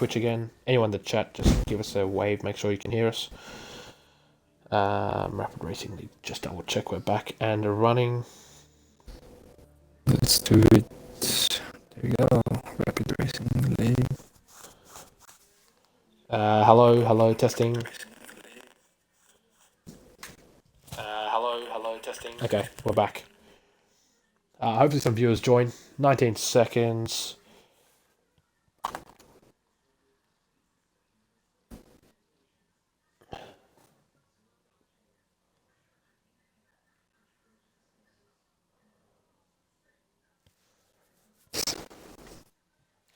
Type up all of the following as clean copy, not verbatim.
Twitch again. Anyone in the chat, just give us a wave. Make sure you can hear us. Rapid Racing League. Just double check we're back and running. Let's do it. There we go. Rapid Racing League. Hello, testing. Hello, testing. Okay, we're back. Hopefully some viewers join. 19 seconds.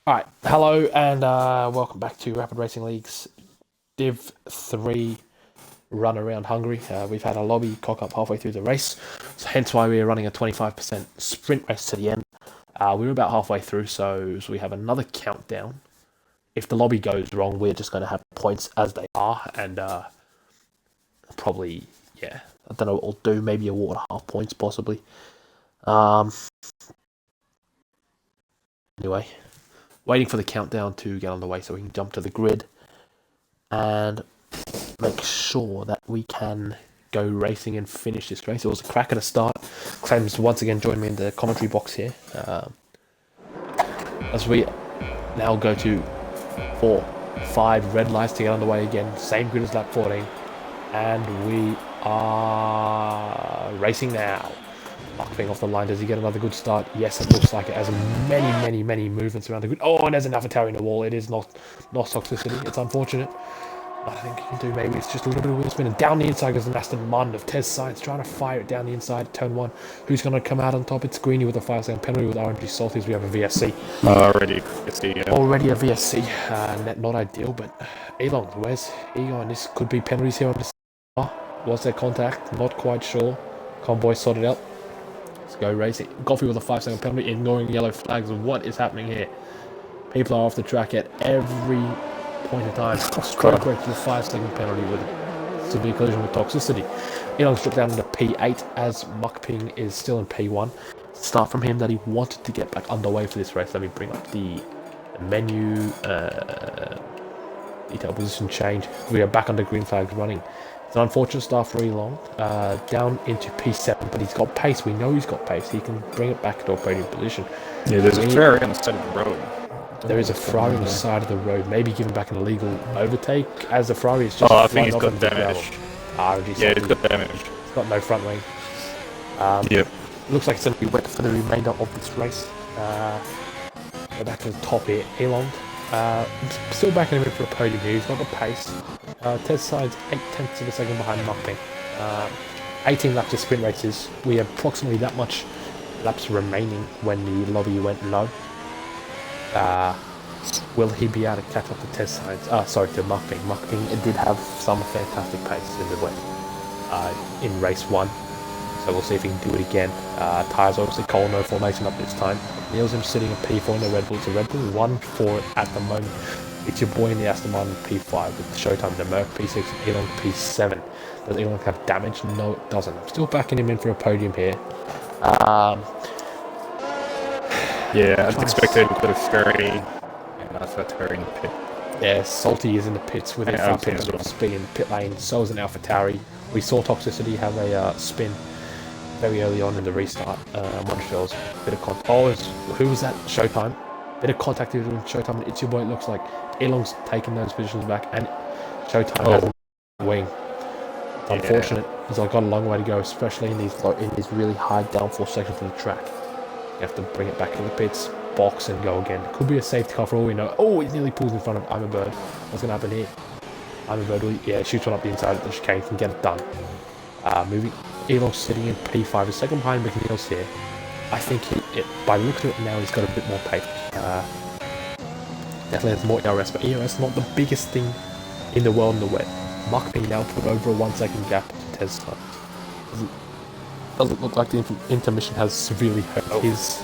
Alright, hello and welcome back to Rapid Racing League's Div 3 run around Hungary. We've had a lobby cock up halfway through the race, so hence why we're running a 25% sprint race to the end. We're about halfway through, so we have another countdown. If the lobby goes wrong, we're just going to have points as they are, and probably, yeah, I don't know what we'll do, maybe award half points, possibly. Anyway, waiting for the countdown to get on the way so we can jump to the grid and make sure that we can go racing and finish this race. It was a crack at a start. Clem's once again joined me in the commentary box here. As we now go to 4, 5 red lights to get on the way again. Same grid as lap 14. And we are racing now. Mark being off the line. Does he get another good start? Yes, it looks like it has many movements around the grid. Oh, and there's an AlphaTauri in the wall. It is not toxicity. It's unfortunate. I think you can do maybe it's just a little bit of wheel spin. And down the inside goes an Aston Martin of Tez Science trying to fire it down the inside. Turn 1. Who's going to come out on top? It's Greeny with a 5-second penalty with RNG Salties. We have a VSC. Already VSC, yeah. Already a VSC. Not ideal, but Elon, where's he going? This could be penalties here on the car. Was there contact? Not quite sure. Convoy sorted out. Let's go racing. Goffey with a 5-second penalty, ignoring yellow flags. What is happening here? People are off the track at every point in time. Straight correct to the 5-second penalty with severe collision with toxicity. Elon stripped down into P8 as Muckping is still in P1. Start from him that he wanted to get back underway for this race. Let me bring up the menu. Detail position change. We are back under green flags running. It's an unfortunate start for Elon. Down into P7, but he's got pace. We know he's got pace. He can bring it back to a podium position. Yeah, there's a Ferrari on the side of the road. There is a Ferrari on the side of the road, maybe giving back an illegal overtake, as the Ferrari is just I think he's got damage. Yeah, he's got damage. It's got no front wing. Yep. Looks like it's going to be wet for the remainder of this race. Go back to the top here. Elon, still backing him in for a podium here. He's got the pace. Tez Side's 8/10 of a second behind Muckping. 18 laps of sprint races. We have approximately that much laps remaining when the lobby went low. Will he be able to catch up to Tez Science? To Muckping. Muckping did have some fantastic pace in the wet in race 1, so we'll see if he can do it again. Tyres obviously cold, no formation up this time. Neil's him sitting in P4 in the Red Bull. It's a Red Bull 1-4 at the moment. It's your boy in the Aston Martin P5 with Showtime in the Merc P6 and Elon P7. Does Elon have damage? No, it doesn't. I'm still backing him in for a podium here. Yeah, I'd expected a bit of Ferrari and AlphaTauri in the pit. Yeah, Salty is in the pits with a 5 speed in the pit lane. So is an AlphaTauri. We saw Toxicity have a spin very early on in the restart. Montreal's bit of contact. Oh, who was that? Showtime. Bit of contact with Showtime, and it's your boy. It looks like Elon's taking those positions back, and Showtime has a wing. It's unfortunate, because I've got a long way to go, especially in these really high downforce sections of the track. You have to bring it back to the pits, box, and go again. Could be a safety car for all we know. Oh, he nearly pulls in front of I'm a Bird. What's going to happen here? I'm a Bird, shoots one up the inside of the chicane, can get it done. Moving, Elon's sitting in P5, a second behind McNeil's here. I think by the look of it now, he's got a bit more pace. Definitely has more ERS, but ERS is not the biggest thing in the world in the wet. Muckping now put over a 1-second gap to Tesla. Doesn't look like the intermission has severely hurt his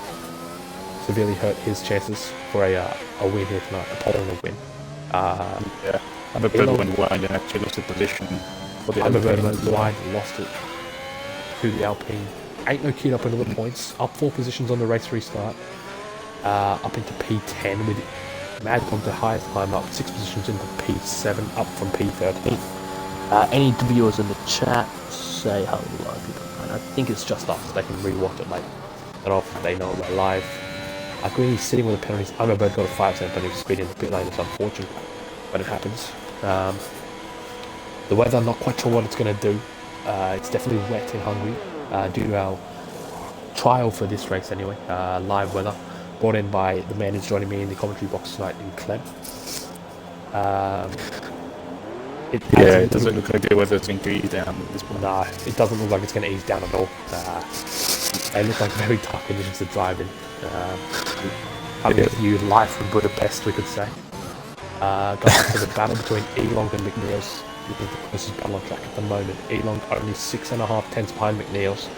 chances for a win here tonight, a pole and a win. I'm a bit went wide and actually lost the position. I'm a bit went wide and lost it to the Alpine. Ain't no queued up into the points. Up 4 positions on the race restart. Up into P10 with Mad Dog the highest time up, 6 positions into P7, up from P13. Any viewers in the chat, say hello. I think it's just us. They can rewatch it later. And off they know we're live. Greeny's sitting with the penalties. I'm about got a 5% penalty for speeding in the pit lane. It's unfortunate, but it happens. The weather, not quite sure what it's going to do. It's definitely wet in Hungary due to our trial for this race anyway. Live weather brought in by the man who's joining me in the commentary box tonight in Clem. It doesn't look like the weather's going to ease down at this point. Nah, it doesn't look like it's going to ease down at all. They look like very tough conditions to drive in. Having a view live from Budapest, we could say. Going to the battle between Elong and McNeil's. This is the closest battle on track at the moment. Elong only 6.5 tenths behind McNeil's.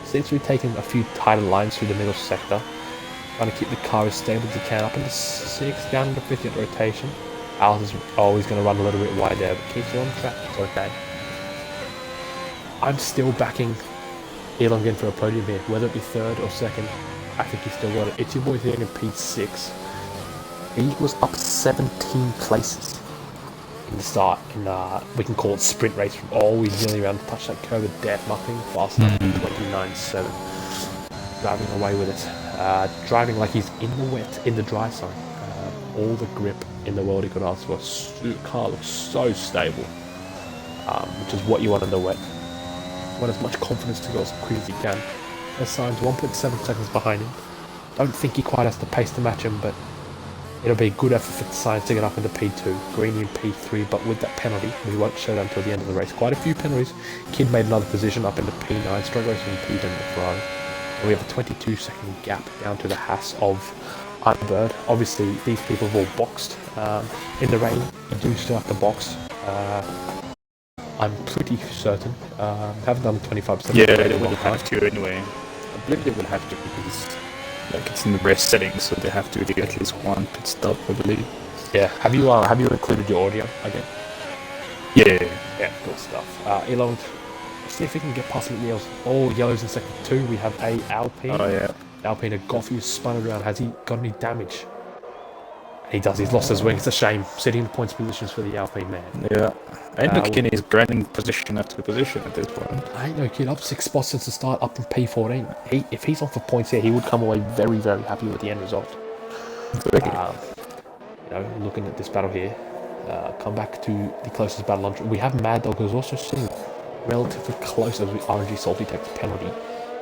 Seems to be taking a few tighter lines through the middle sector. Trying to keep the car as stable as he can. Up into 6th, down into 50th rotation. Alice is always going to run a little bit wide there, but keeps it on track. It's okay. I'm still backing Elong in for a podium here, whether it be 3rd or 2nd. I think he's still got it. It's your boy here in P6. He was up 17 places in the start. We can call it sprint race from always nearly around to touch that curve of death. Nothing fast enough. 29.7. Driving away with it. Driving like he's in the wet, in the dry sign. All the grip in the world he could ask for. The car looks so stable, which is what you want in the wet. You want as much confidence to go as quick as he can. There's signs 1.7 seconds behind him. Don't think he quite has the pace to match him, but it'll be a good effort for the Sainz to get up into P2, Greeny in P3, but with that penalty, we won't show that until the end of the race. Quite a few penalties. Kid made another position up into P9, straight race from P10 to Ferrari. And we have a 22-second gap down to the Haas of Bird. Obviously, these people have all boxed. In the rain, you do still have to box. I'm pretty certain. Haven't done 25%. Yeah, they will have to anyway. I believe they will have to because it's in the race settings, so they have to do at least one pit stop, I believe. Yeah. Have you included your audio again? Yeah. Good stuff. Elon, see if we can get past McNeil's. All yellows in sector 2. We have a Alpine. Oh yeah. Alpine, a Goffey who's spun around. Has he got any damage? He does. He's lost his wing. It's a shame. Sitting in the points positions for the Alpine man. Yeah. And McKinney is grinding position after position at this point. I ain't no kid. Up 6 spots since the start, up in P14. If he's on for points here, he would come away very, very happy with the end result. Looking at this battle here, come back to the closest battle on. We have Mad Dog, who's also sitting relatively close as RNG Salty takes a penalty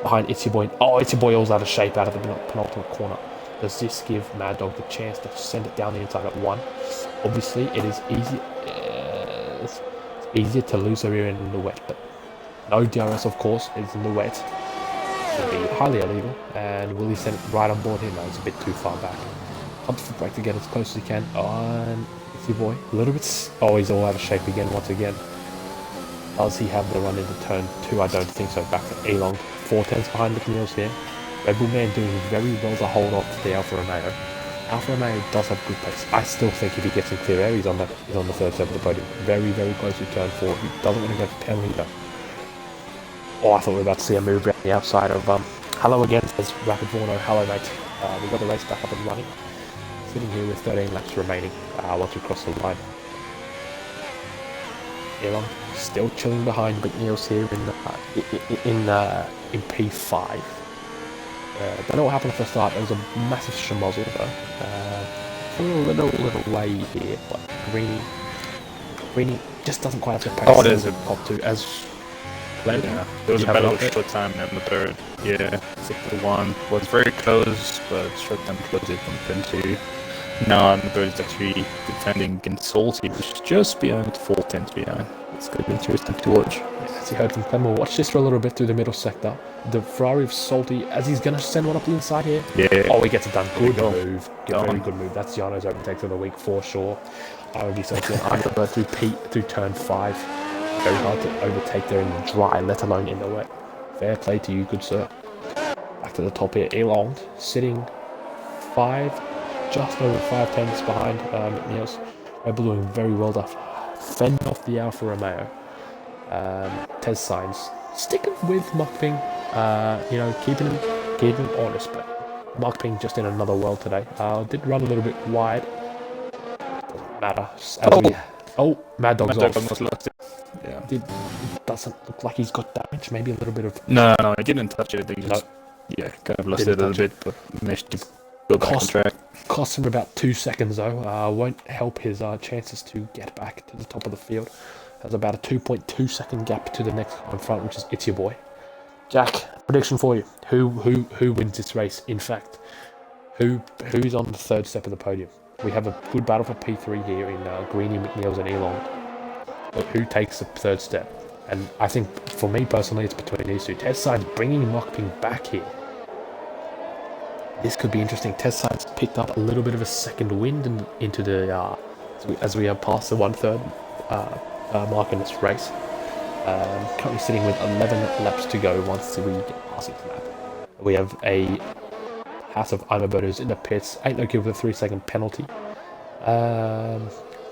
behind It's Your Boy. Oh, It's Your Boy all's out of shape out of the penultimate corner. Does this give Mad Dog the chance to send it down the inside at 1? Obviously, it is easy. It's easier to lose the rear end in the wet, but no DRS, of course, is in the wet. It would be highly illegal. And will he send it right on board here? No, it's a bit too far back. Pumps the brake to get as close as he can. On It's Your Boy. A little bit. Oh, he's all out of shape again, once again. Does he have the run into turn 2? I don't think so. Back to Elong. 4 tenths behind McNeil's here. Red Bull Man doing very well to hold off the Alfa Romeo. Alfa Romeo does have good pace. I still think if he gets in clear air, he's on the 3rd step of the podium. Very, very close to turn 4. He doesn't want to go for penalty though. Oh, I thought we were about to see a move around the outside of hello again, says Rapid Vorno. Hello mate. We got the race back up and running. Sitting here with 13 laps remaining once we cross the line. Elon still chilling behind McNeil's here in P5. Don't know what happened at the start. There was a massive schmozzle though. A little way here, but Greeny just doesn't quite have the pace. Oh, there's a top 2 as played. Yeah, there was a battle of short time in the 3rd. Yeah, sector 1 was very close, but short time closed it from 10 to. Now the 3rd is actually defending against Salty, which is just behind 4 tenths behind. It's going to be interesting to watch. As you heard from Clem, we'll watch this for a little bit through the middle sector. The Ferrari of Salty, as he's going to send one up the inside here. Yeah. Oh, he gets it done. Good move. Very good move. That's Yano's overtake for the week for sure. RRL Salty and Underbird through turn 5. Very hard to overtake there in the dry, let alone in the wet. Fair play to you, good sir. Back to the top here. Elong sitting 5, just over 5 tenths behind McNeil's. Red Bull doing very well to fend off the Alfa Romeo. Tez Sainz sticking with Mokping, keeping him honest, but Mokping just in another world today. Did run a little bit wide, matter. Mad Dog's Mad Dog off. almost lost it. Yeah. It doesn't look like he's got damage. Maybe a little bit of No, he didn't touch it. He just kind of lost it a little bit, but managed to go back on track. Cost him about 2 seconds though. Won't help his chances to get back to the top of the field. There's about a 2.2 second gap to the next car in front, which is It's Your Boy. Jack, prediction for you. Who wins this race? In fact, who's on the third step of the podium? We have a good battle for P3 here in Greeny, McNeils and Elon. But who takes the third step? And I think, for me personally, it's between these two. Testside's bringing Mockping back here. This could be interesting. Testside's picked up a little bit of a second wind into the as we have passed the 1/3 mark in this race. Currently sitting with 11 laps to go once we get past this lap. We have a House of Imabotos in the pits. Ain't no kid with a 3-second penalty.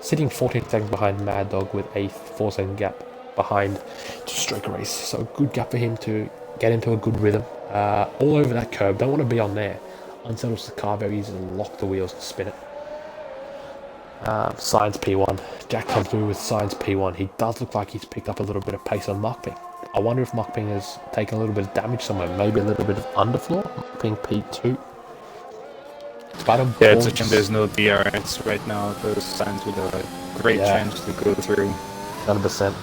Sitting 14 seconds behind Mad Dog with a 4-second gap behind to strike a race. So good gap for him to get into a good rhythm. All over that curb. Don't want to be on there. Unsettles the car very easily and lock the wheels and spin it. Science P1. Jack comes through with Science P1. He does look like he's picked up a little bit of pace on Mockping. I wonder if Mockping has taken a little bit of damage somewhere. Maybe a little bit of underfloor. Mockping P2. It's a shame there's no DRS right now. Those signs with a great chance to go through. 100%.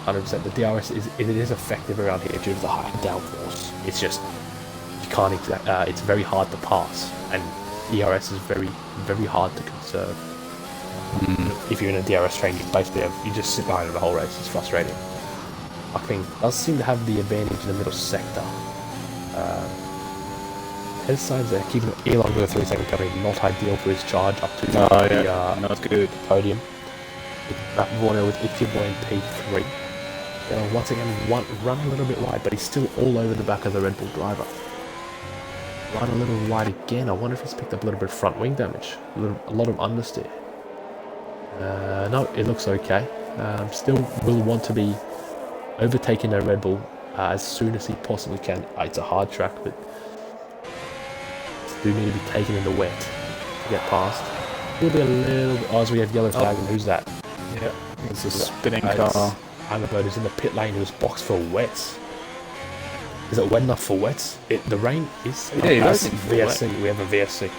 100%. The DRS is effective around here due to the high downforce. It's just you can't it's very hard to pass, and DRS is very hard to conserve. If you're in a DRS train, you just sit behind it the whole race. It's frustrating. Mockping does seem to have the advantage in the middle sector. His sides there, keeping Elon with a 3-second penalty, not ideal for his charge up to not good. Podium. Warner with It's Your Boy in P3. Once again, run a little bit wide, but he's still all over the back of the Red Bull driver. Run a little wide again. I wonder if he's picked up a little bit of front wing damage. A lot of understeer. No, it looks okay. Still will want to be overtaking a Red Bull as soon as he possibly can. It's a hard track, but do need to be taken in the wet to get past. It'll be a little bit. As we have yellow flag, and who's that? Yeah, it's a spinning car. Imaboto is in the pit lane. It was boxed for wets. Is it wet enough for wets? The rain is. Yeah, that's VSC. We have a VSC.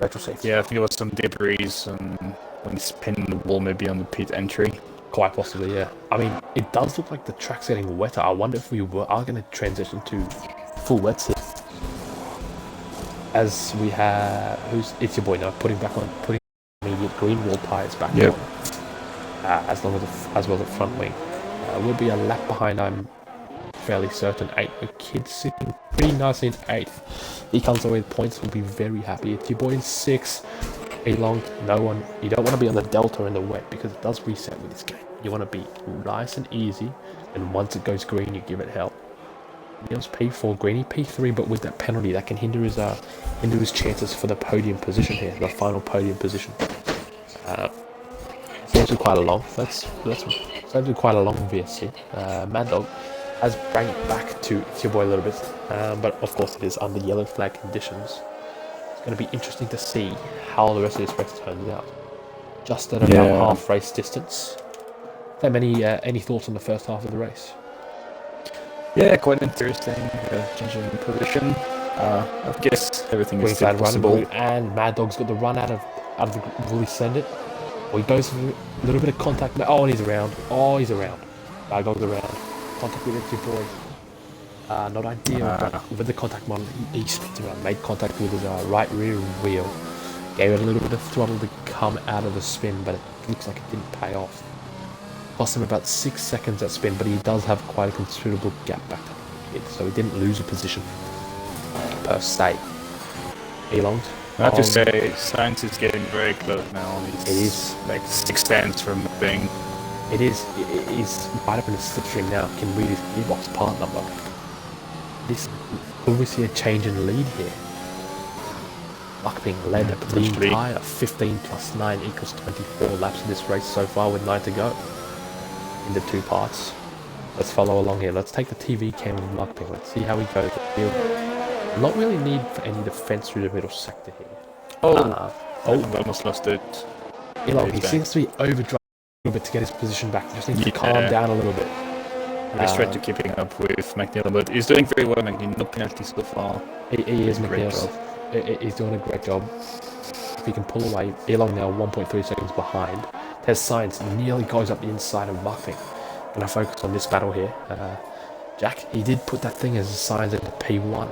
Retro safety. Yeah, I think it was some debris when he's spinning the wall, maybe on the pit entry. Quite possibly, yeah. I mean, it does look like the track's getting wetter. I wonder if we are going to transition to full wets here. As we have, It's Your Boy now, putting immediate green wall tyres back on. As well as the front wing. We'll be a lap behind, I'm fairly certain. 8. The kid sitting pretty nicely in 8th. He comes away with points, we'll be very happy. It's Your Boy in 6th. You don't want to be on the delta in the wet because it does reset with this game. You want to be nice and easy, and once it goes green, you give it hell. Neil's P4, Greeny P3, but with that penalty, that can hinder his chances for the podium position here, the final podium position. It's actually quite a long. It's actually quite a long VSC. Mad Dog has brought it back to It's Your Boy a little bit, but of course it is under yellow flag conditions. It's going to be interesting to see how the rest of this race turns out. Just at about half race distance. Have any thoughts on the first half of the race? Yeah, quite interesting. Changing in position. I guess everything is still possible. And Mad Dog's got the run out of the. Will he send it? Well, he goes for a little bit of contact. Oh, and he's around. Mad Dog's around. Contact with It's Your Boy. Not ideal, but with the contact model, he spins around, made contact with his right rear wheel. Gave it a little bit of throttle to come out of the spin, but it looks like it didn't pay off. Cost him about 6 seconds at spin, but he does have quite a considerable gap back to the kid, so he didn't lose a position per se. Elon. I have to say, Science is getting very close now. It is like 6 tenths from the thing. It is. He's right up in the slipstream now. Can read his gearbox part number. Will we see a change in lead here? Mockping led the entire 15 plus 9 equals 24 laps of this race so far with 9 to go. In the 2 parts. Let's follow along here. Let's take the TV cam of Mockping. Let's see how he goes. Not really need for any defense through the middle sector here. I almost lost it. Elon, he seems to be overdriving a little bit to get his position back. Just needs to calm down a little bit. He's trying to keeping up with McNeil, but he's doing very well, McNeil. No penalties so far. He is McNeil. He's doing a great job. If he can pull away, Elon now 1.3 seconds behind. Tez Science nearly goes up the inside of Muckping. Gonna focus on this battle here. Jack, he did put that thing as a Science into P1.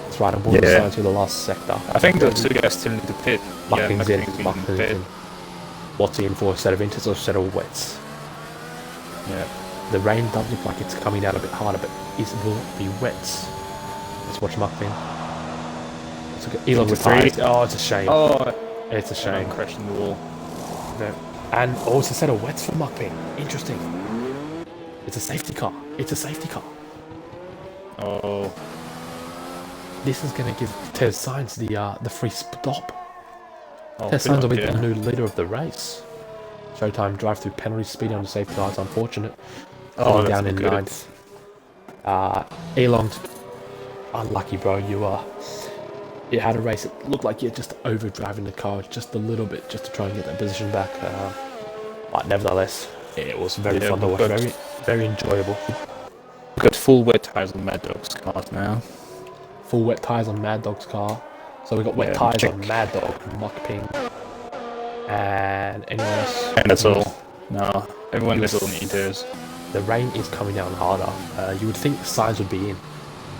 That's right, I'm boarding Science with the last sector. I think the two guys still need to pit. Muckping's in. Muckping's in. What's he in for? A set of inters or a set of wets? Yeah. The rain does look like it's coming down a bit harder, but will it be wets? Let's watch Muckping. Let's look at Elon with 3. Oh, it's a shame. Oh, it's a shame. Crashing the wall. No. And it's a set of wets for Muckping. Interesting. It's a safety car. It's a safety car. Oh. This is going to give Tez Science the free stop. Tez Science will be the new leader of the race. Showtime drive-through penalty speed under safety car. It's unfortunate. Down in 9th. Elon, unlucky, bro. You had a race. It looked like you're just overdriving the car just a little bit, just to try and get that position back. But nevertheless, it was very fun to watch. Very, very enjoyable. We've got full wet tires on Mad Dog's cars now. Full wet tires on Mad Dog's car. So we got wet tires on Mad Dog, Muckping, and anyone else. And that's all. No, everyone is on eaters. The rain is coming down harder. You would think Science would be in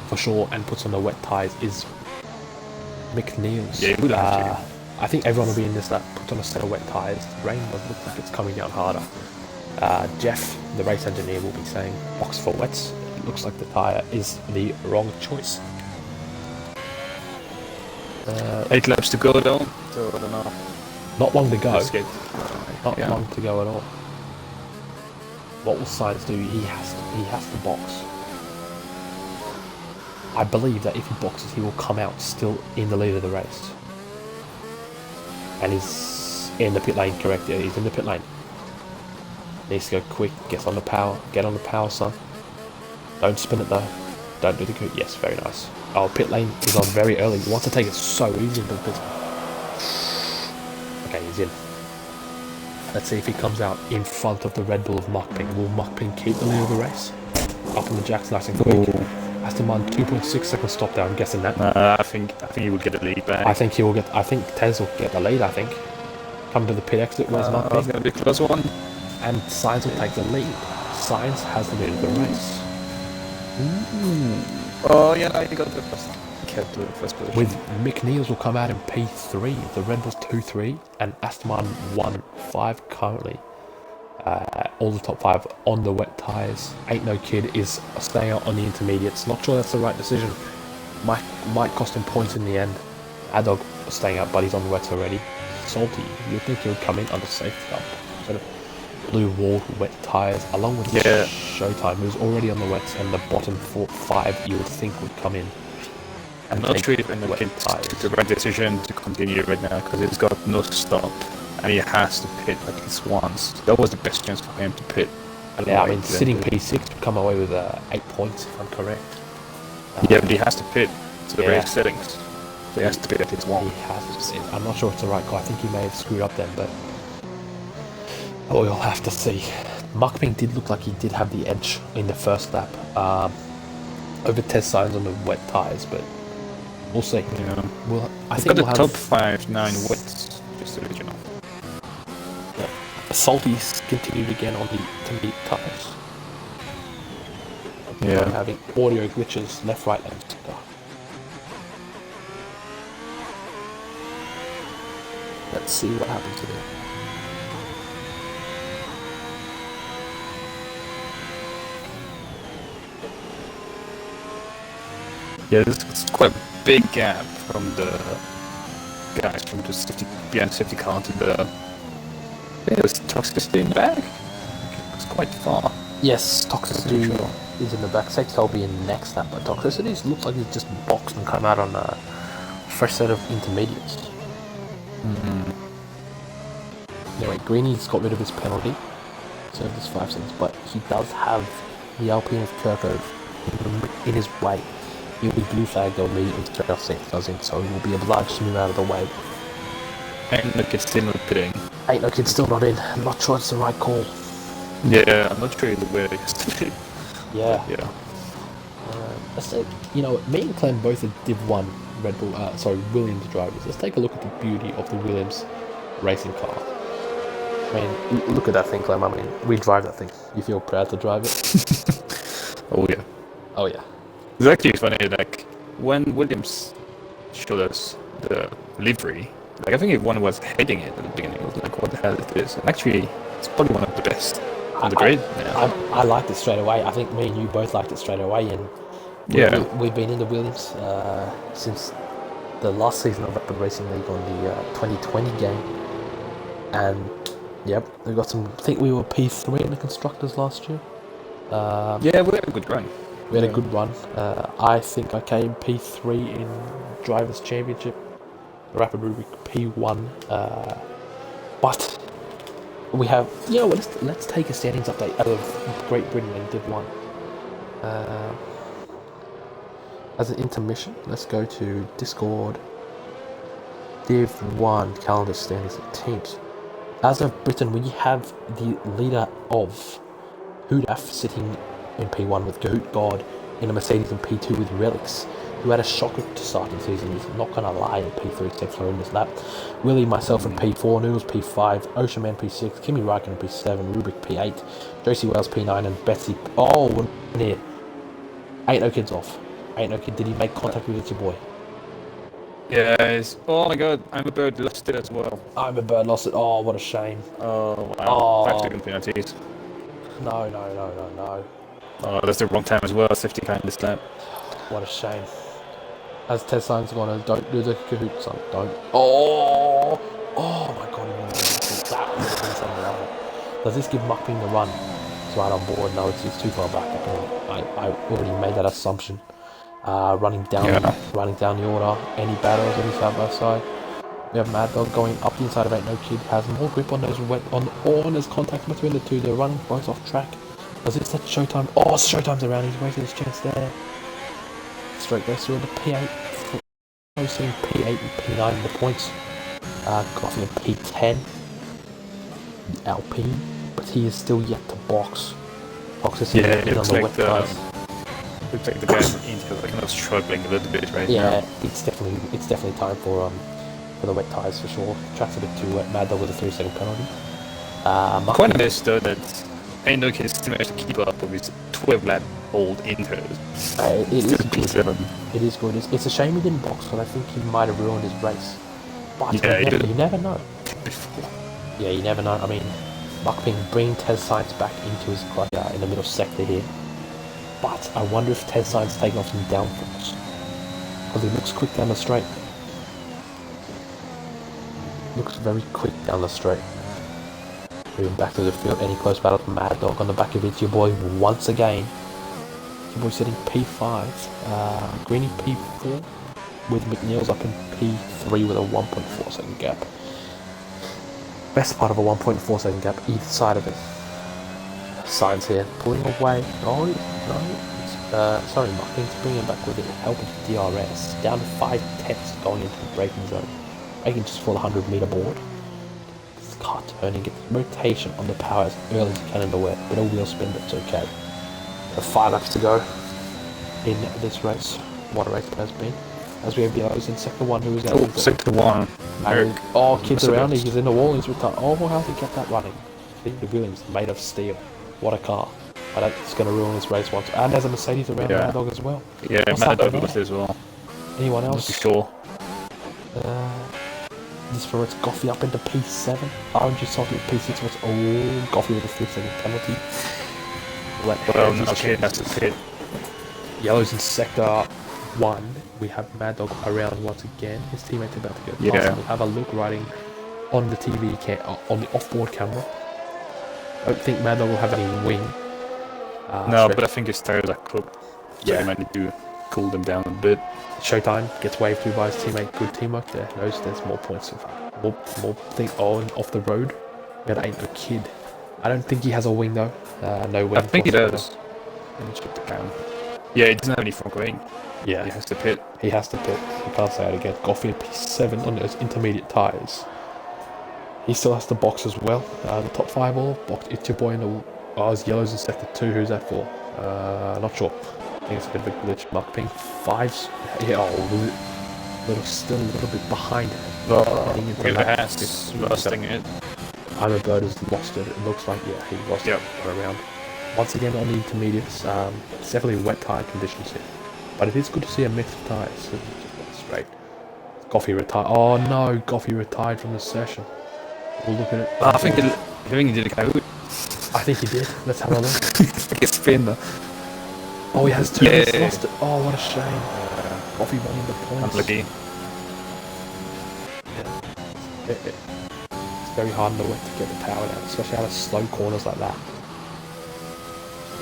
for sure and puts on the wet tires. Is McNeil's. Yeah, he would actually. I think everyone will be in this lap. Puts on a set of wet tires. The rain does look like it's coming down harder. Jeff, the race engineer, will be saying box for wets. It looks like the tyre is the wrong choice. 8 laps to go though, so I don't know. Not long to go. Not Yeah. long to go at all. What will Science do? He has to box. I believe that if he boxes, he will come out still in the lead of the race. And he's in the pit lane, correct? Yeah, he's in the pit lane. Needs to go quick. Gets on the power. Get on the power, son. Don't spin it though. Don't do the coup. Yes, very nice. Oh, pit lane is on very early. He wants to take it so easy, but okay, he's in. Let's see if he comes out in front of the Red Bull of Muckping. Will Muckping keep the lead of the race? Up on the jacks, nice and quick. Aston Martin 2.6 seconds stop there. I'm guessing that. I think he would get the lead back. I think Tez will get the lead. I think. Come to the pit exit. Where's Muckping? It's gonna be a close one. And Science will take the lead. Science has the lead of the race. Oh yeah, he got the first. Kept the first position. With McNeil's will come out in P3, the Red Bull's 2-3, and Aston Martin 1-5 currently. All the top 5 on the wet tyres. Ain't No Kid is staying out on the intermediates. Not sure that's the right decision. Might cost him points in the end. Adog staying out, but he's on the wets already. Salty, you'd think he would come in under safety up. Sort of blue walled wet tyres, along with Showtime, who's already on the wets, and the bottom 5 you would think would come in. I'm not sure if the kid took the right decision to continue right now, because he's got no stop and he has to pit at least once. That was the best chance for him to pit. Yeah, I mean, sitting P6 would come away with 8 points, if I'm correct. Yeah, but he has to pit to the race settings. So he has to pit at least once. He has to. I'm not sure it's the right call. I think he may have screwed up then, but we'll have to see. Muckping did look like he did have the edge in the first lap over Tez Science on the wet tyres, but we'll see. Yeah. I think we'll have top 5, 9 wets, just to let you know. Salty's continued again on the intermediate tyres. Yeah. I'm having audio glitches left, right, and center. Let's see what happens today. Yeah, this is quite a big gap from the guys from the safety car to the. There's Toxicity in the back. It's quite far. Yes, Toxicity is in the back. Safety car will be in next lap, but Toxicity looks like he's just boxed and come out on a fresh set of intermediates. Anyway, Greeny's got rid of his penalty, so there's 5 seconds, but he does have the Alpine of Kirkov in his way. He'll be blue flagged immediately to turn off safety cars in, so he will be obliged to move out of the way. And look, it's still not pitting. Ain't no kid still not in. I'm not sure it's the right call. Yeah, I'm not sure either where it used to be. Yeah. Yeah. Let's take, me and Clem both are Div 1 Red Bull, Williams drivers. Let's take a look at the beauty of the Williams racing car. I mean, look at that thing, Clem. I mean, we drive that thing. You feel proud to drive it? Oh yeah. Oh yeah. It's actually funny, like, when Williams showed us the livery, like, I think everyone was hating it at the beginning. It was like, what the hell is this? And actually, it's probably one of the best on the grid. I liked it straight away. I think me and you both liked it straight away, and we've been in the Williams since the last season of the Racing League on the 2020 game, and yep, we got some. I think we were P3 in the constructors last year. Yeah, we had a good run. We had a good run. I think I came P3 in Drivers' Championship, Rapid Rubik P1. But we have, let's take a standings update out of Great Britain in Div 1. As an intermission, let's go to Discord. Div 1 calendar standings of teams. As of Britain, we have the leader of Hudaf sitting in P1 with Gahoot God in a Mercedes in P2 with Relics, who had a shocker to start the season. He's not gonna lie, in P3 except for in this lap. Willie, myself in P4, Noodles P5, Ocean Man P6, Kimi Raikkonen P7, Rubik P8, Josie Wells P9, and Betsy. Oh, we're here. Ain't no kids off. Ain't no kid. Did he make contact with your boy? Yes. Oh my god, I'm a bird lost it as well. I'm a bird lost it. Oh, what a shame. Oh wow. Oh. 5 second penalties. No. Oh, that's the wrong time as well. Safety car in this lap. What a shame. As Ted Signs gonna, don't do the Kahoot, son. Don't. Oh my god, that would have been something else. Does this give Muckping the run? It's right on board. No, it's too far back. I already made that assumption. Running down the order. Any battles, any side by side. We have Mad Dog going up the inside of Ain't No Kid. Has more grip on those and there's contact between the two. They're running both off track. Does it set Showtime? Oh, Showtime's around. He's waiting his chance there. Straight goes through the P8. Seeing P8 and P9 in the points. Goffin in P10. Alpine, but he is still yet to box. Box is it on the wet tires. Looks like the guy in is kind of struggling a little bit right now. Yeah, it's definitely time for the wet tires for sure. Track's a bit too wet. Mad Dog with a 3 second penalty. Quite nice though that Ain't No Kid still managed to keep up with his 12 lap old intros. It is good. P7. It is good. It's a shame he didn't box because I think he might have ruined his race. But you never know. Yeah, you never know. I mean, Muckping bringing Ted Science back into his clutch in the middle sector here. But I wonder if Ted Science taking off some downforce. Because he looks quick down the straight. Looks very quick down the straight. Moving back to the field, any close battle to Mad Dog on the back of it. Your boy once again. Your boy sitting P5. Greeny P4 with McNeil's up in P3 with a 1.4 second gap. Best part of a 1.4 second gap either side of it. Signs here pulling away. Oh no, sorry, Muckping's bringing back with it. Help of DRS down to 5/10 going into the braking zone. Braking just for the 100-meter board. This car turning, get rotation on the power as early as you can in the wet. Bit of wheel spin, but it's okay. 5 laps to go in this race. What a race it has been. As we have Yellows in sector 1, who is out. Sector 1. Kids around, he's in the wall, he's retired. Oh, how's he kept that running? The Williams, made of steel. What a car. I don't think it's going to ruin this race once. And there's a Mercedes around Mad Dog as well. Yeah, Mad Dog with as well. Anyone else? Not too sure. This for it's Goffy up into P7. RNG Salty with P6 was Goffy with a 3-second penalty. Okay, that's a pit. Yellow's in sector 1. We have Mad Dog around once again. His teammate's about to go past. We'll have a look riding on the TV on the off-board camera. I don't think Mad Dog will have any wing. No, but I think his tires are cooked. So he might need to cool them down a bit. Showtime gets waved to by his teammate. Good teamwork there. Knows there's more points so far. More thing on off the road. We had Ain't No Kid. I don't think he has a wing though. No wing. I think he does. Let me check the cam. Yeah, he doesn't have any front wing. Yeah. He has to pit. He can't say it again. Goffin P7 on those intermediate tyres. He still has to box as well. The top 5 all box. It's your boy in the it's yellows in sector 2. Who's that for? Not sure. I think it's a bit of a glitch. Muck ping 5's. Yeah, still a little bit behind. Look at the hats, rusting it. I'm a bird has lost it. It looks like, yeah, he lost it around. Once again on the intermediates, it's definitely wet tyre conditions here. But it is good to see a mix of tyres. So just straight. Goffey retired. Oh no, Goffey retired from the session. We'll look at it. I think he did a code. I think he did. Let's have a look. Like a spin. Oh, he has 2. He's lost it. Oh, what a shame. Goffey running the points. Unlucky. It's very hard in the wet to get the power down, especially out of slow corners like that.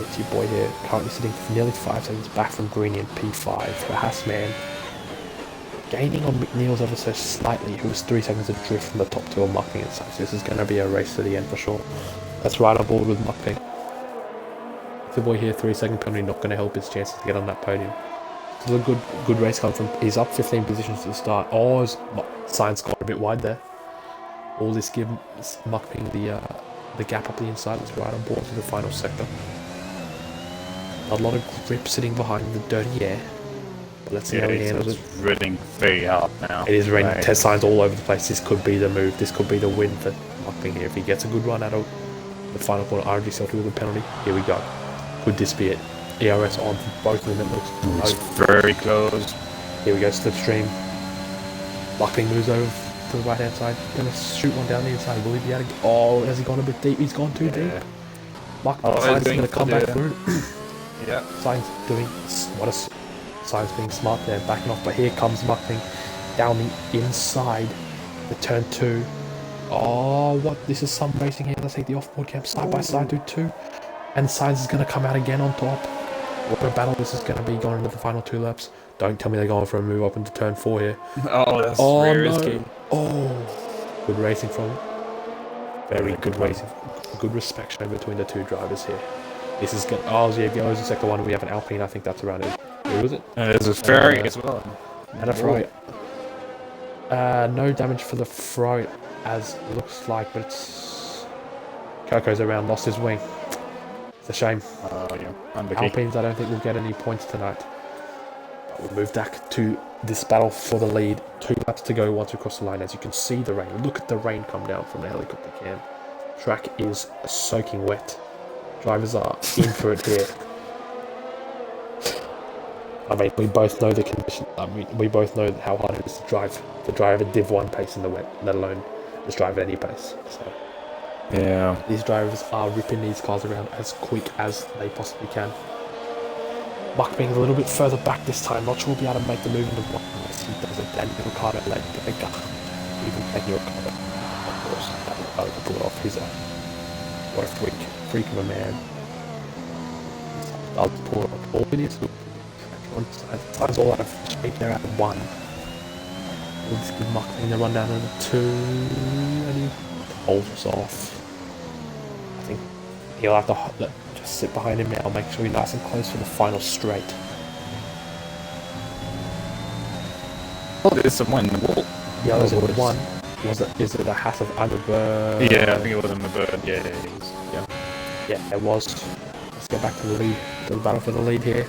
It's your boy here, currently sitting nearly 5 seconds back from Greeny in P5. The Hassman gaining on McNeil's ever so slightly, who was 3 seconds adrift from the top 2 of Muckping and such. This is going to be a race to the end for sure. That's right on board with Muckping. The boy here, 3-second penalty, not going to help his chances to get on that podium. This is a good race coming from. He's up 15 positions to the start. Oh, his Science got a bit wide there. All this gives Muckping the gap up the inside. That's right on board to the final sector. A lot of grip sitting behind the dirty air. But let's see how he handles it. It's raining very hard now. It is raining. Test signs all over the place. This could be the move. This could be the win for Muckping here. If he gets a good run out of the final corner, RG Celtic with a penalty. Here we go. Could this be it? ERS on for both of them. It looks very close. Here we go. Slipstream. Muckping moves over to the right hand side. Gonna shoot one down the inside. Will he be able to? Oh, has he gone a bit deep? He's gone too deep. Muckping is gonna come back through. Yeah. Science doing what a Science being smart there, backing off. But here comes Muckping down the inside. The turn 2. Oh, what? This is some racing here. Let's take the off-board cam side by side to 2. And Science is going to come out again on top. What a battle this is going to be going into the final 2 laps. Don't tell me they're going for a move up into turn 4 here. Oh, that's very risky. Oh, good racing from him. Very good racing. Good respect shown between the 2 drivers here. This is good. Oh, yeah, goes in sector 1. We have an Alpine. I think that's around it. Who was it? There's a Ferrari as well. And a Ferrari. No damage for the Ferrari as it looks like, but it's... Coco's around, lost his wing. It's a shame. Yeah. Alpines, I don't think will get any points tonight. But we'll move back to this battle for the lead. 2 laps to go once we cross the line. As you can see the rain. Look at the rain come down from the helicopter cam. Track is soaking wet. Drivers are in for it here. I mean, we both know the condition. I mean, we both know how hard it is to drive a Div 1 pace in the wet, let alone just drive at any pace. So, yeah, these drivers are ripping these cars around as quick as they possibly can. Muck being a little bit further back this time. Not sure we'll be able to make the move into one unless he does it. Daniel Ricciardo led the bigger. Even Daniel Ricciardo, of course, that will pull it off. He's what a freak of a man. I'll pull it off. All it is. Time's all out of shape there at 1. We'll just give Muckping the run down to the 2, and he holds us off. I think he'll have to just sit behind him now, make sure he's nice and close for the final straight. Oh, there's someone in the wall. Yeah, there's one. Is it a hat of I'm a bird? Yeah, I think it was in the bird. Yeah, it is. Yeah. Yeah, it was. Let's get back to the lead, to the battle for the lead here.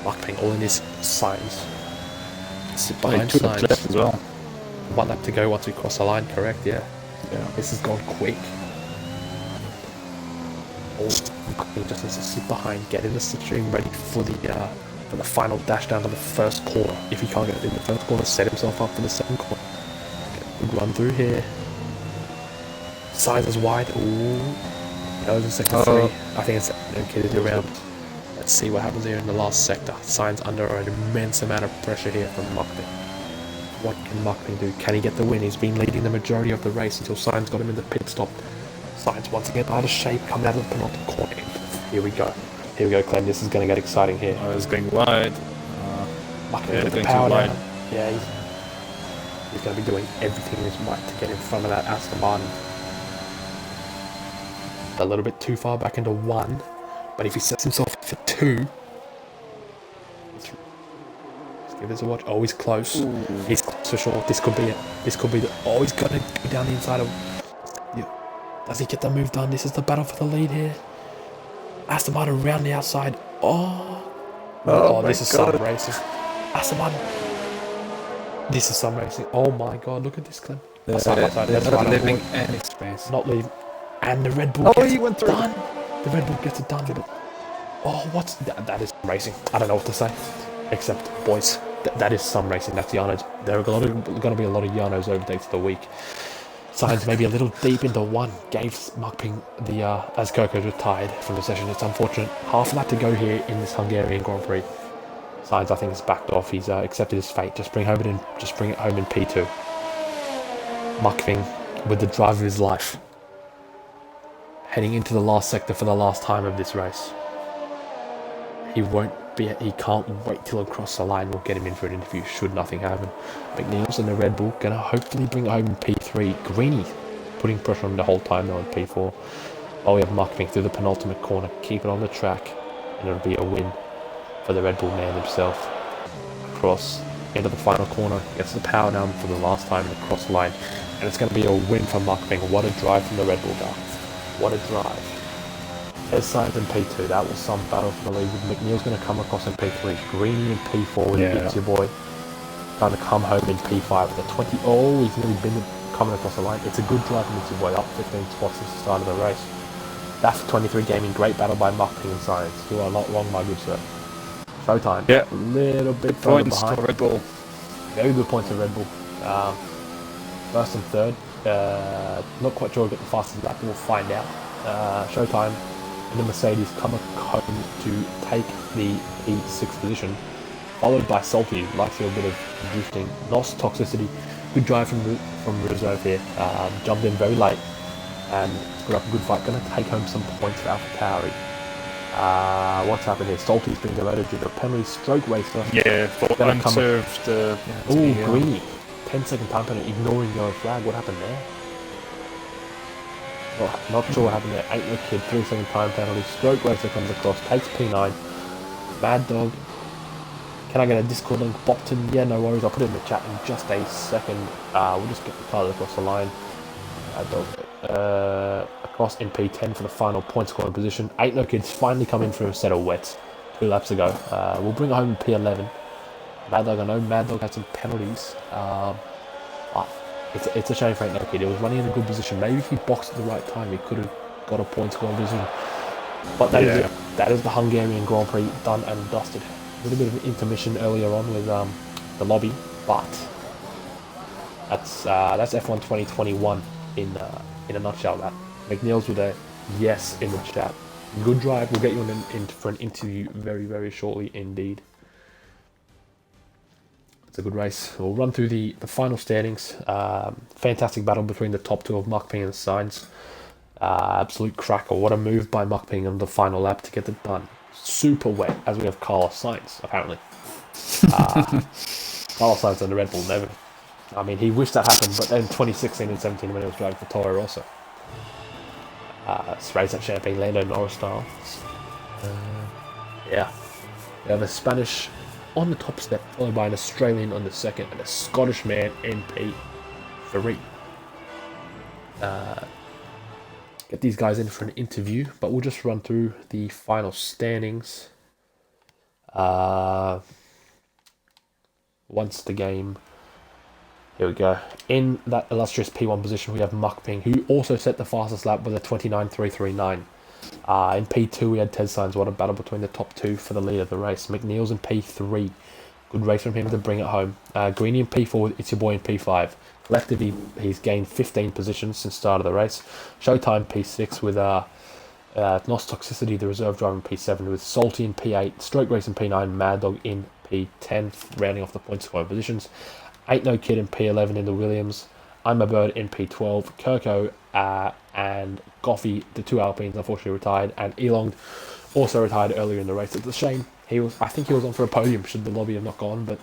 Muckping all in his signs. Sit behind signs as well. 1 lap to go once we cross the line, correct? Yeah. This has gone quick. Muckping just needs to sit behind, get in the slipstream ready for the final dash down to the first corner. If he can't get it in the first corner, set himself up for the second corner. Good run through here. Signs is wide. Ooh. That was in sector 3. I think it's kidded around. Let's see what happens here in the last sector. Signs under an immense amount of pressure here from Muckping. What can Muckping do? Can he get the win? He's been leading the majority of the race until Signs got him in the pit stop. Signs once again out of shape, coming out of the penultimate corner. Here we go. Here we go, Clem. This is going to get exciting here. Oh, it's going wide. Muckping with the power down. Yeah, he's going to be doing everything in his might to get in front of that Aston Martin. A little bit too far back into 1. But if he sets himself up for 2, he's Give this a watch. Oh, he's close. Ooh. He's close for sure. This could be it. This could be the. Oh, he's gonna go down the inside of. Yeah. Does he get the move done? This is the battle for the lead here. Aston Martin around the outside. Oh, this is some racing. Aston Martin. This is some racing. Oh my god, look at this, Clem. That's not leaving any space. Not leaving. And the Red Bull gets he went it through. done. The Red Bull gets it done. What's that is racing. I don't know what to say. Except, boys, that is some racing. That's Yarnos. There are going to be a lot of Yarnos over days of the week. Signs maybe a little deep into one. Gave Markping the as Coco's retired from the session. It's unfortunate. Half a lap to go here in this Hungarian Grand Prix. Signs I think has backed off. He's accepted his fate. Just bring it home in P2. Markping with the drive of his life, heading into the last sector for the last time of this race. He can't wait till across the line. We'll get him in for an interview should nothing happen. McNeil's and the Red Bull gonna hopefully bring it home in P3. Greeny putting pressure on him the whole time though in P4. While we have Markping through the penultimate corner, keep it on the track, and it'll be a win for the Red Bull man himself. Across into the final corner, gets the power down for the last time across the line, and it's going to be a win for Markping. What a drive from the Red Bull guy. What a drive. There's signs in P2. That was some battle for the lead. McNeil's going to come across in P3. Greeny in P4 with It's Your Boy trying to come home in P5 with a 20. Oh, he's nearly been coming across the line. It's a good drive from It's Your Boy, up 15 spots since the start of the race. That's 23 Gaming. Great battle by Markping and Science. You are not wrong, my good sir. Showtime. Yeah. A little bit further Points behind. for Red Bull. Very good points for Red Bull. First and third. Not quite sure who got the fastest lap, but we'll find out. Showtime and the Mercedes come home to take the P6 position, followed by Salty, likes a bit of drifting. Nos Toxicity, good drive from reserve here. Jumped in very late and put up a good fight. Going to take home some points for AlphaTauri. What's happened here? Salty's been demoted due to a penalty. Stroke Racer. Yeah, for unserved. Greeny. 10-second time penalty, ignoring your flag. What happened there? Well, not sure what happened there. Ain't no kid. 3-second time penalty. Stroke Racer comes across, takes P9. Mad Dog. Can I get a Discord link? Bopton? Yeah, no worries. I'll put it in the chat in just a second. We'll just get the cars across the line. Mad Dog. Across in P10 for the final point scoring position. Ain't no kids finally come in for a set of wets 2 laps ago. We'll bring it home in P11. Mad Dog, I know Mad Dog had some penalties. It's a shame for Ain't No Kid. He was running in a good position. Maybe if he boxed at the right time, he could have got a point scoring position. But that is it. That is the Hungarian Grand Prix done and dusted. A little bit of an intermission earlier on with the lobby, but that's F1 2021 in a nutshell. That McNeil's with a yes in the chat. Good drive. We'll get you in for an interview very, very shortly indeed. It's a good race. We'll run through the final standings. Fantastic battle between the top two of Markping and Sainz. Absolute cracker. What a move by Markping on the final lap to get it done. Super wet, as we have Carlos Sainz, apparently. Carlos Sainz and the Red Bull never. I mean, he wished that happened, but then 2016 and 17 when he was driving for Toro Rosso. Sprays at Champagne Lando Norris style. Yeah. We have a Spanish on the top step, followed by an Australian on the second, and a Scottish man in P3. Get these guys in for an interview, but we'll just run through the final standings. Once the game. Here we go. In that illustrious P1 position, we have Markping, who also set the fastest lap with a 29.339. In P2, we had Ted Sainz. What a battle between the top two for the lead of the race. McNeil's in P3. Good race from him to bring it home. Greeny in P4. It's Your Boy in P5. Collectively, he's gained 15 positions since the start of the race. Showtime P6 with Nos Toxicity, the reserve driver, in P7, with Salty in P8. Stroke Race in P9. Mad Dog in P10, rounding off the point scoring positions. Ain't No Kid in P11 in the Williams. I'm a Bird in P12. Kirko and Goffey, the two Alpines, unfortunately retired, and Elong also retired earlier in the race. It's a shame. I think he was on for a podium should the lobby have not gone, but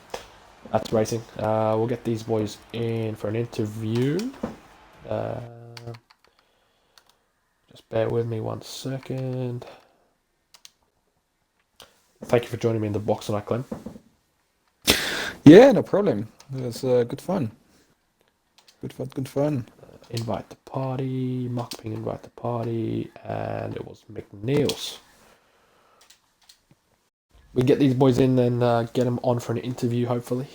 that's racing. We'll get these boys in for an interview. Just bear with me 1 second. Thank you for joining me in the box tonight, Clem. Yeah, no problem. It was good fun. Good fun. Invite the party, Muckping invite the party, and it was McNeil's. We get these boys in and get them on for an interview, hopefully.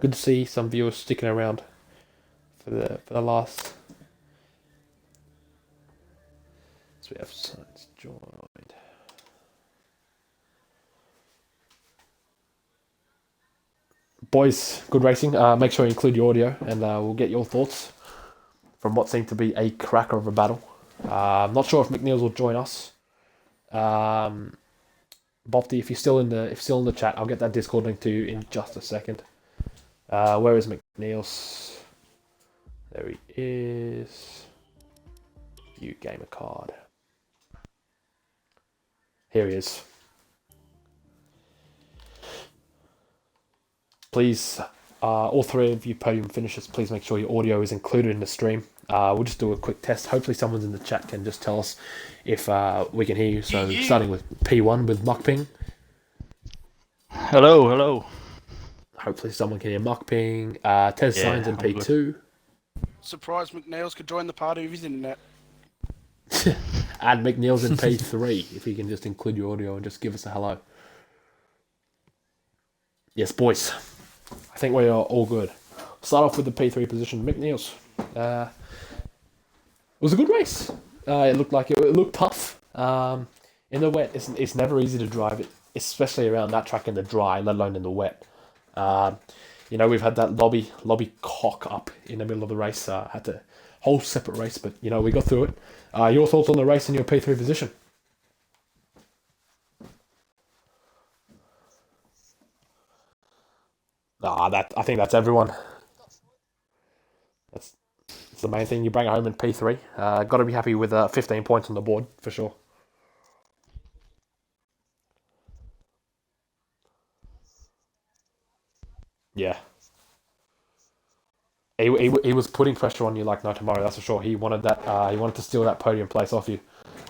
Good to see some viewers sticking around for the last. So we have Science joined. Boys, good racing. Make sure you include your audio, and we'll get your thoughts from what seemed to be a cracker of a battle. I'm not sure if McNeil's will join us. Bofty, if you're still in the chat, I'll get that Discord link to you in just a second. Where is McNeil's? There he is. View gamer card. Here he is. Please, all three of you podium finishers, please make sure your audio is included in the stream. We'll just do a quick test. Hopefully someone's in the chat can just tell us if we can hear you. So starting with P1 with Muckping. Hello, hello. Hopefully someone can hear Muckping. Tez Signs and P2. Surprised McNeil's could join the party with his internet. Add McNeil's in P3 if you can just include your audio and just give us a hello. Yes, boys. I think we are all good. Start off with the P3 position. McNeil's. It was a good race. It looked like it looked tough. In the wet, it's never easy to drive it, especially around that track in the dry, let alone in the wet. We've had that lobby cock up in the middle of the race. Had to whole separate race, but we got through it. Your thoughts on the race in your P3 position? I think that's everyone. That's the main thing. You bring it home in P3. Got to be happy with 15 points on the board for sure. Yeah. He was putting pressure on you like no tomorrow. That's for sure. He wanted that. He wanted to steal that podium place off you.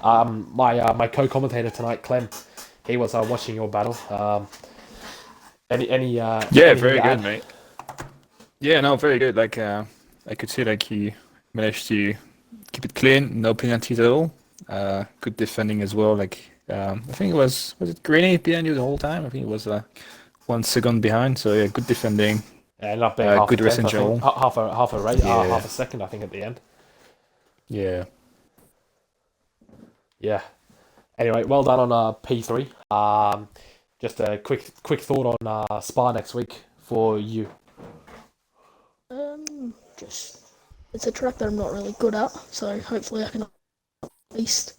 My co-commentator tonight, Clem, he was watching your battle. Very good, mate. Yeah, no, very good. Like I could see like he managed to keep it clean, no penalties at all. Good defending as well. Like I think was it Greeny behind you the whole time? I think it was 1 second behind. So yeah, good defending. Yeah, not being half good a race tenth, in general. half a race, half a second, I think, at the end. Yeah. Yeah. Anyway, well done on P3. Just a quick thought on Spa next week for you. Just it's a track that I'm not really good at, so hopefully I can at least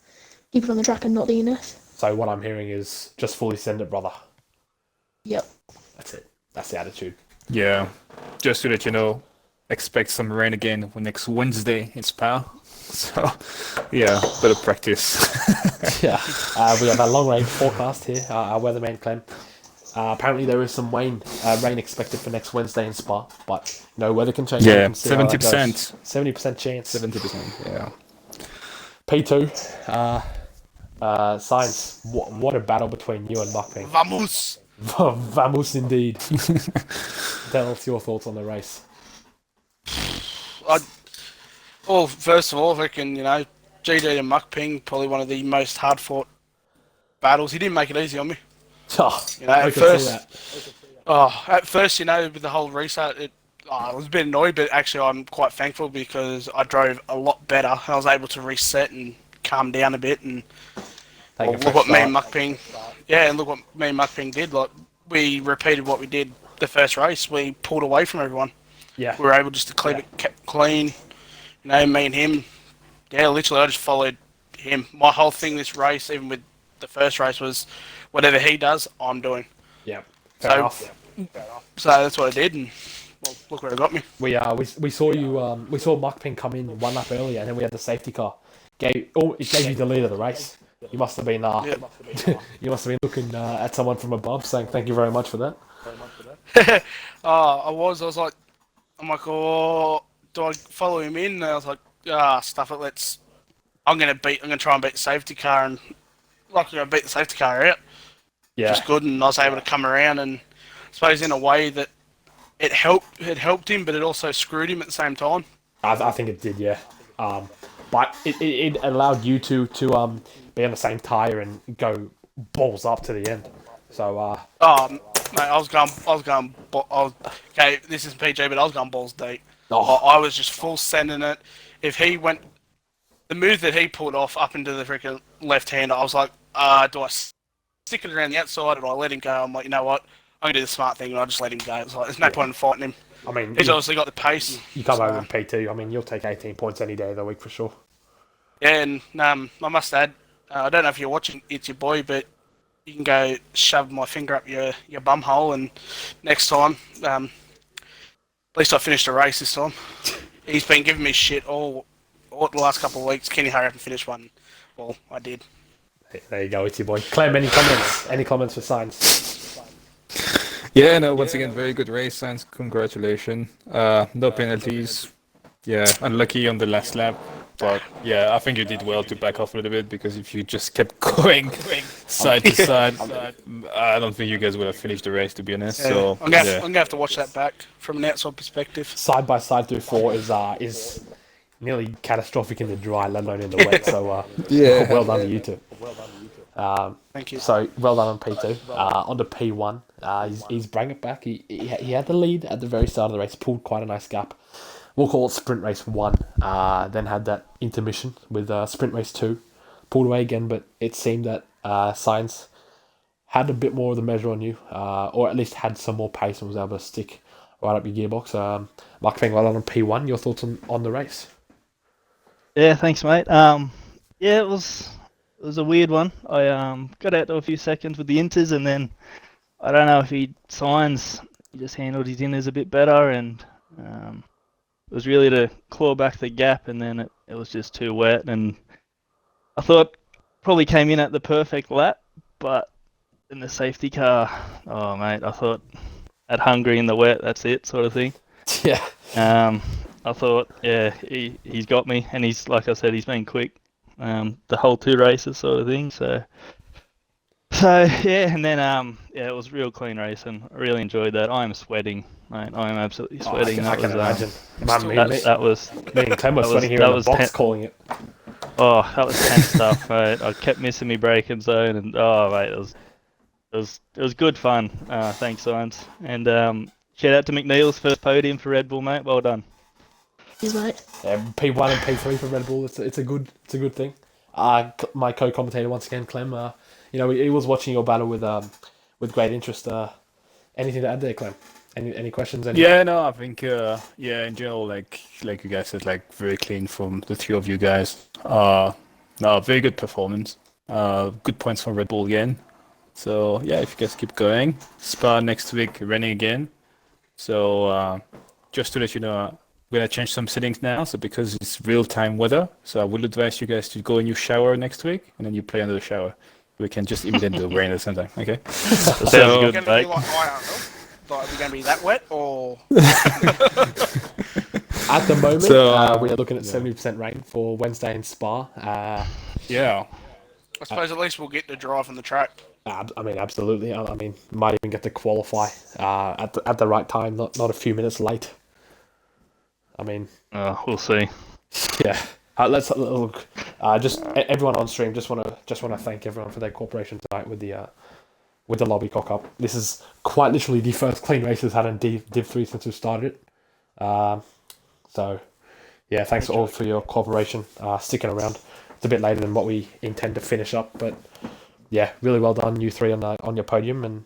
keep it on the track and not DNF. So what I'm hearing is just fully send it, brother. Yep. That's it. That's the attitude. Yeah. Just to let you know, expect some rain again next Wednesday in Spa. So, yeah, better practice. Yeah. We have a long-range forecast here. Our weatherman, Clem. Apparently there is some rain expected for next Wednesday in Spa, but weather can change. Yeah, 70%. 70% chance. 70%, yeah. P2, Science. What a battle between you and Muckping. Vamos! Vamos indeed. Tell us your thoughts on the race. Well, first of all, I reckon, GG and Muckping, probably one of the most hard-fought battles. He didn't make it easy on me. At first, with the whole restart, I was a bit annoyed, but actually I'm quite thankful because I drove a lot better. I was able to reset and calm down a bit, and look what me and Muckping did. Like, we repeated what we did the first race. We pulled away from everyone. Yeah. We were able just to keep it kept clean. Me and him. Yeah, literally, I just followed him. My whole thing this race, even with the first race, was whatever he does, I'm doing. Yeah. Fair enough. So that's what I did, and well, look where it got me. We saw you. We saw Muckping come in one lap earlier, and then we had the safety car. It gave you the lead of the race. You must have been you must have been looking at someone from above, saying thank you very much for that. I was like, oh, do I follow him in? And I was like, stuff it. I'm gonna try and beat the safety car, and luckily I beat the safety car out. Yeah. Just good, and I was able to come around and suppose in a way that it helped him, but it also screwed him at the same time. I think it did, yeah. But it allowed you to be on the same tire and go balls up to the end. So Mate, okay, this is PG, but I was going balls deep. Oh. I was just full sending it. If he went, the move that he pulled off up into the freaking left hand, I was like, do I stick it around the outside or do I let him go? I'm like, you know what? I'm gonna do the smart thing and I just let him go. It's like there's no point in fighting him. I mean, He's obviously got the pace. You come over in P2. I mean, you'll take 18 points any day of the week for sure. Yeah, and I must add, I don't know if you're watching It's Your Boy, but you can go shove my finger up your bum hole, and next time, at least I finished a race this time. He's been giving me shit all the last couple of weeks. Can you hurry up and finish one? Well, I did. There you go, It's Your Boy. Clem, any comments? Any comments for Sainz? Yeah, no, once again, very good race, Sainz. Congratulations. No penalties. Yeah, unlucky on the last lap. But yeah, I think you did well to back off a little bit, because if you just kept going side to side, I don't think you guys would have finished the race, to be honest. Yeah. So I'm gonna have to watch that back from an outside perspective. Side by side through 4 is nearly catastrophic in the dry, let alone in the wet. So yeah, well done to you two. Thank you. So well done on P2. On to P1, he's bringing it back. He had the lead at the very start of the race, pulled quite a nice gap. We'll call it sprint race 1. Then had that intermission with sprint race 2. Pulled away again, but it seemed that Sainz had a bit more of the measure on you, or at least had some more pace and was able to stick right up your gearbox. Mark Feng, well done on P1. Your thoughts on the race? Yeah, thanks, mate. Yeah, it was a weird one. I got out to a few seconds with the inters, and then I don't know if he just handled his inters a bit better, and it was really to claw back the gap, and then it was just too wet, and I thought probably came in at the perfect lap, but in the safety car, oh mate, I thought at Hungary in the wet, that's it, sort of thing. Yeah. I thought, yeah, he's got me, and he's, like I said, he's been quick the whole 2 races, sort of thing. So yeah, and then yeah, it was a real clean race, and I really enjoyed that. I am sweating, mate. I am absolutely sweating. I can imagine. That was me and Clem were sweating here in the box calling it. Oh, that was tense stuff, mate. I kept missing me braking zone, and oh, mate, it was good fun. Thanks, Science, and shout out to McNeil's first podium for Red Bull, mate. Well done. Cheers, mate. P1 and P3 for Red Bull. It's a good thing. My co-commentator once again, Clem. He was watching your battle with great interest. Anything to add there, Clem? Any questions? Yeah, no, I think in general, like you guys said, like very clean from the 2 of you guys. No, very good performance. Good points from Red Bull again. So yeah, if you guys keep going, Spa next week running again. So just to let you know, we're gonna change some settings now. So because it's real-time weather, so I would advise you guys to go in your shower next week, and then you play under the shower. We can just imitate the rain at the same time. Okay. Sounds Are we good, going to be mate. like IRL? Like, are we going to be that wet, or? At the moment, So, we are looking at 70% rain for Wednesday in Spa. Yeah. I suppose at least we'll get to drive on the track. I mean, absolutely. I mean, might even get to qualify at the right time, not a few minutes late. I mean, We'll see. yeah. Let's look. Just everyone on stream. Just want to thank everyone for their cooperation tonight with the lobby cock up. This is quite literally the first clean race we've had in Div 3 since we started it. So yeah, thanks all for your cooperation. Sticking around. It's a bit later than what we intend to finish up, but yeah, really well done, you 3 on your podium, and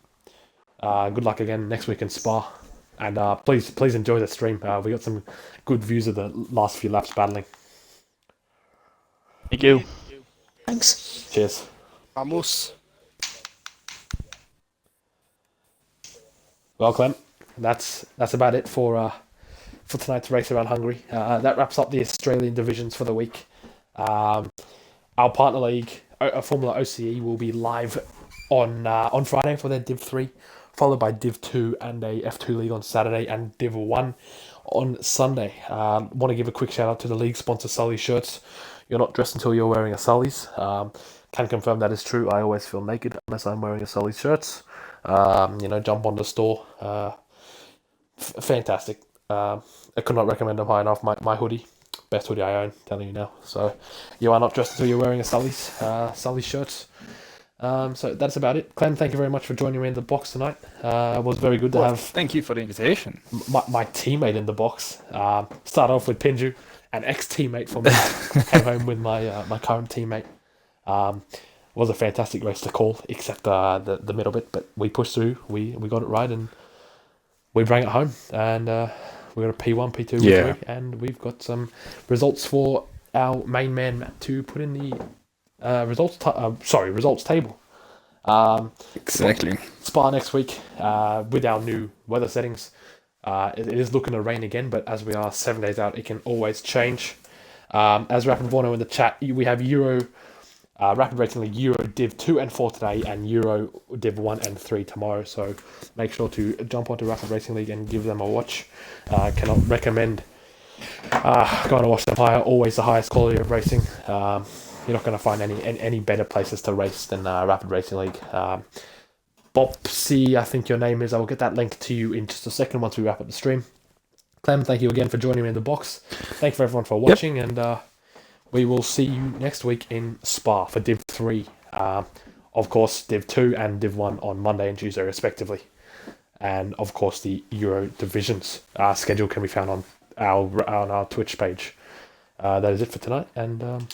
good luck again next week in Spa. And please enjoy the stream. We got some good views of the last few laps battling. Thank you. Thanks. Cheers. Vamos. Well, Clem, that's about it for tonight's race around Hungary. That wraps up the Australian divisions for the week. Our partner league, Formula OCE, will be live on Friday for their Div 3, followed by Div 2 and a F2 league on Saturday, and Div 1 on Sunday. Want to give a quick shout out to the league sponsor, Sully's Shirts. You're not dressed until you're wearing a Sully's. Can confirm that is true. I always feel naked unless I'm wearing a Sully's shirts. Jump on the store. Fantastic. I could not recommend them high enough. My hoodie, best hoodie I own, telling you now. So you are not dressed until you're wearing a Sully's shirts. So that's about it. Clem, thank you very much for joining me in the box tonight. It was very good to have Thank you for the invitation. my teammate in the box. Start off with Pinju, an ex-teammate for me. Came home with my current teammate. Was a fantastic race to call, except the middle bit, but we pushed through. We got it right, and we bring it home. And we got a P1, P2, Yeah. P3, and we've got some results for our main man Matt to put in the results table. Exactly. Spa next week with our new weather settings. It is looking to rain again, but as we are 7 days out, it can always change. As Rapid Vorno in the chat, we have Rapid Racing League Euro Div 2 and 4 today, and Euro Div 1 and 3 tomorrow. So make sure to jump onto Rapid Racing League and give them a watch. Cannot recommend going to watch them higher. Always the highest quality of racing. You're not going to find any better places to race than Rapid Racing League. Bobsy, I think your name is. I will get that link to you in just a second once we wrap up the stream. Clem, thank you again for joining me in the box. Thanks for everyone for watching, and we will see you next week in Spa for Div 3. Of course, Div 2 and Div 1 on Monday and Tuesday, respectively. And, of course, the Euro Divisions schedule can be found on our Twitch page. That is it for tonight, and